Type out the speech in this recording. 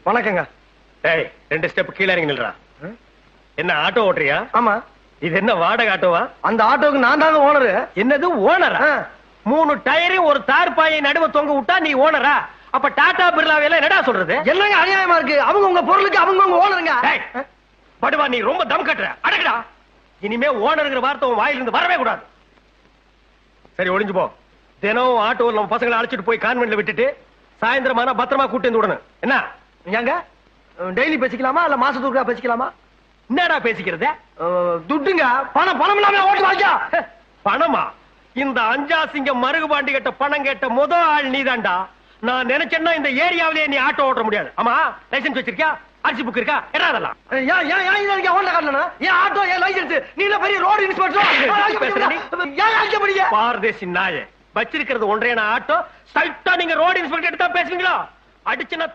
வணக்கங்க. டேய் 2 ஸ்டெப் கீழ இறங்கி நில்றா. என்ன ஆட்டோ ஓட்டுறியா? ஆமா. இது என்ன வாடகை ஆட்டோவா? அந்த ஆட்டோக்கு நான் தாங்க ஓனரு. என்னது ஓனரா? 3 டயரையும் ஒரு தார்பாயை நடுவ தொங்க விட்டா நீ ஓனரா? அப்ப டாடா பிர்லாவை எல்லாம் என்னடா சொல்றது? என்னங்க அநியாயமா இருக்கு? அவங்க உங்க பொருளுக்கு அவங்க உங்க ஓனருங்க. படுவா நீ ரொம்ப தம் கட்டுற. அடக்குடா. இனிமே ஓனருங்கிற வார்த்தை உன் வாயிலிருந்து வரவே கூடாது. சரி ஒளிஞ்சு போ. தினம் ஆட்டோவில் நம்ம பசங்களை அழைச்சிட்டு போய் கான்வென்ட்ல விட்டுட்டு சாயந்தரமான பத்திரமா கூட்டி வந்து விடணும். என்ன ஏங்க டெய்லி பேசிக்கலாமா இல்ல மாசத்துக்கு பேசிக்கலாமா? என்னடா பேசிக்கிறது? துட்டுங்க. பணம் பணம் இல்லாம ஓட்டு வாங்கியா? பணமா? இந்த அஞ்சாசிங்க மருகுபாண்டி கிட்ட பணம் கேட்ட முதல் ஆள் நீதான்டா. நான் நினைச்சேன்னா இந்த ஏரியாவிலேயே நீ ஆட்டோ ஓட்ட முடியாது. ஆமா லைசென்ஸ் வச்சிருக்கியா? அரிசி புக் இருக்கா? என்ன அதெல்லாம்? ஏன் ஏன் ஏன் இங்க ஓட்ட காட்டணும்? ஏன் ஆட்டோ ஏன் லைசென்ஸ்? நீ இல்ல பெரிய ரோட் இன்ஸ்பெக்டர். ஏன் அடிக்க முடிய? பாரதேசி நாயே. வச்சிருக்கிறது ஒன்றே ஆட்டோ. ஸ்ட்ரைட்டா நீங்க ரோட் இன்ஸ்பெக்டர் எடுத்தா பேசுவீங்களா? அடிச்சுனா